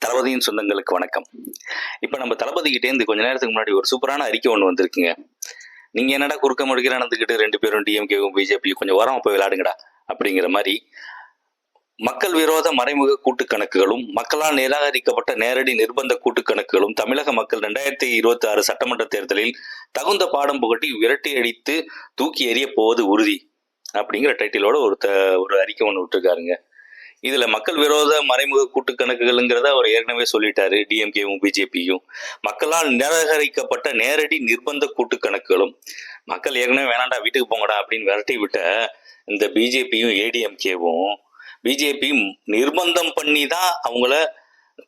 தளபதியின் சொந்தங்களுக்கு வணக்கம். இப்போ நம்ம தளபதிகிட்டேருந்து கொஞ்ச நேரத்துக்கு முன்னாடி ஒரு சூப்பரான அறிக்கை ஒன்று வந்திருக்குங்க. நீங்கள் என்னடா குறுக்க முடுக்கிற நடந்துக்கிட்டு 2 பேரும் டிஎம்கேவும் பிஜேபியும் கொஞ்சம் ஓரமா போய் விளையாடுங்கடா அப்படிங்கிற மாதிரி மக்கள் விரோத மறைமுக கூட்டு கணக்குகளும் மக்களால் நிராகரிக்கப்பட்ட நேரடி நிர்பந்த கூட்டு கணக்குகளும் தமிழக மக்கள் 2026 சட்டமன்ற தேர்தலில் தகுந்த பாடம் புகட்டி விரட்டி அடித்து தூக்கி எறிய போவது உறுதி அப்படிங்கிற டைட்டிலோட ஒரு அறிக்கை ஒன்று விட்டுருக்காருங்க. இதுல மக்கள் விரோத மறைமுக கூட்டு கணக்குகள்ங்கிறத அவர் ஏற்கனவே சொல்லிட்டாரு. டிஎம்கேவும் பிஜேபியும் மக்களால் நிராகரிக்கப்பட்ட நேரடி நிர்பந்த கூட்டு கணக்குகளும் மக்கள் ஏற்கனவே வேணாண்டா வீட்டுக்கு போங்கடா அப்படின்னு விரட்டி விட்ட இந்த பிஜேபியும் ஏடிஎம்கேவும் பிஜேபி நிர்பந்தம் பண்ணி தான் அவங்கள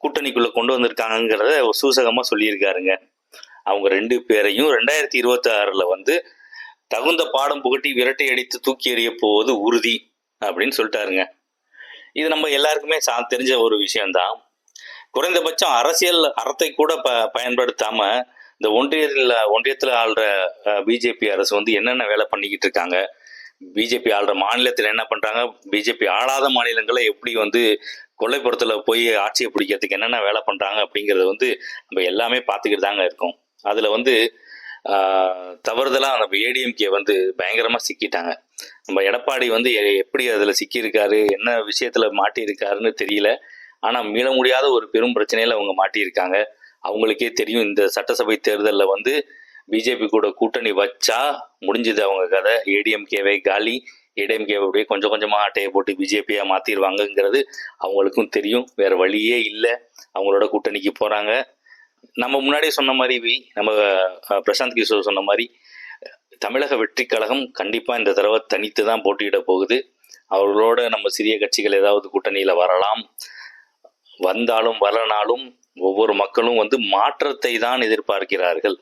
கூட்டணிக்குள்ள கொண்டு வந்திருக்காங்கிறத சூசகமா சொல்லியிருக்காருங்க. அவங்க 2 பேரையும் 2026 தகுந்த பாடம் புகட்டி விரட்டி அடித்து தூக்கி எறிய போவது உறுதி அப்படின்னு சொல்லிட்டாருங்க. இது நம்ம எல்லாருக்குமே தெரிஞ்ச ஒரு விஷயம்தான். குறைந்தபட்சம் அரசியல் அறத்தை கூட பயன்படுத்தாம இந்த ஒன்றியத்தில் ஆள்ற பிஜேபி அரசு என்னென்ன வேலை பண்ணிக்கிட்டு இருக்காங்க, பிஜேபி ஆள்ற மாநிலத்தில் என்ன பண்றாங்க, பிஜேபி ஆளாத மாநிலங்களை எப்படி கொல்லைப்புறத்துல போய் ஆட்சியை பிடிக்கிறதுக்கு என்னென்ன வேலை பண்றாங்க அப்படிங்கறது நம்ம எல்லாமே பார்த்துக்கிட்டு தாங்க இருக்கோம். அதுல தவறுதலா நம்ம ஏடிஎம்கே பயங்கரமா சிக்கிட்டாங்க. நம்ம எடப்பாடி எப்படி அதுல சிக்கியிருக்காரு, என்ன விஷயத்துல மாட்டியிருக்காருன்னு தெரியல. ஆனா மீள முடியாத ஒரு பெரும் பிரச்சனையில அவங்க மாட்டியிருக்காங்க. அவங்களுக்கே தெரியும், இந்த சட்டசபை தேர்தலில் பிஜேபி கூட கூட்டணி வச்சா முடிஞ்சது அவங்க கதை. ஏடிஎம்கேவை காலி, ஏடிஎம்கேவுடைய கொஞ்சம் கொஞ்சமா ஆட்டையை போட்டு பிஜேபியா மாத்திடுவாங்கங்கிறது அவங்களுக்கும் தெரியும். வேற வழியே இல்லை, அவங்களோட கூட்டணிக்கு போறாங்க. நம்ம முன்னாடியே சொன்ன மாதிரி, நம்ம பிரசாந்த் கிஷோர் சொன்ன மாதிரி, தமிழக வெற்றி கழகம் கண்டிப்பா இந்த தடவை தனித்து தான் போட்டியிட போகுது. அவர்களோட நம்ம சிறிய கட்சிகள் ஏதாவது கூட்டணியில வரலாம். வந்தாலும் வரனாலும் ஒவ்வொரு மக்களும் மாற்றத்தை தான் எதிர்பார்க்கிறார்கள்.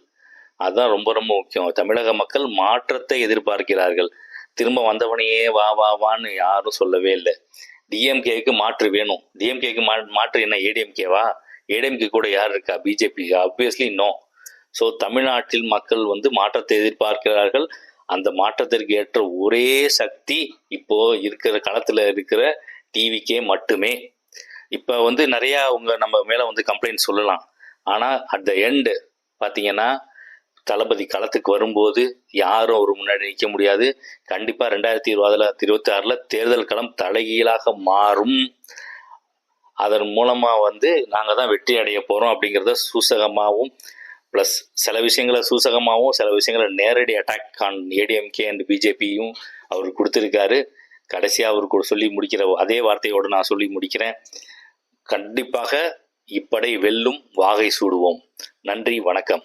அதுதான் ரொம்ப ரொம்ப முக்கியம். தமிழக மக்கள் மாற்றத்தை எதிர்பார்க்கிறார்கள். திரும்ப வந்தவனையே வா வா வான்னு யாரும் சொல்லவே இல்லை. டிஎம்கேக்கு மாற்று வேணும். டிஎம்கேக்கு மாற்று என்ன, ஏடிஎம்கேவா? ஏடிஎம்கே கூட யார் இருக்கா? பிஜேபி? Obviously no. ஸோ தமிழ்நாட்டில் மக்கள் மாற்றத்தை எதிர்பார்க்கிறார்கள். அந்த மாற்றத்திற்கு ஏற்ற ஒரே சக்தி இப்போ இருக்கிற களத்துல இருக்கிற டிவிக்கே மட்டுமே. இப்போ நிறைய நம்ம மேல கம்ப்ளைண்ட் சொல்லலாம். ஆனா அட் த எண்ட் பாத்தீங்கன்னா தளபதி களத்துக்கு வரும்போது யாரும் அவர் முன்னாடி நிற்க முடியாது. கண்டிப்பா 2026 தேர்தல் களம் தலைகீழாக மாறும். அதன் மூலமா நாங்க தான் வெற்றி அடைய போறோம் அப்படிங்கிறத சூசகமாகவும் பிளஸ் சில விஷயங்களை சூசகமாகவும் சில விஷயங்களை நேரடி அட்டாக் ஆன் ஏடிஎம்கே அண்ட் பிஜேபியும் அவர் கொடுத்திருக்காரு. கடைசியா அவருக்கு சொல்லி முடிக்கிற அதே வார்த்தையோடு நான் சொல்லி முடிக்கிறேன். கண்டிப்பாக இப்படை வெல்லும், வாகை சூடுவோம். நன்றி, வணக்கம்.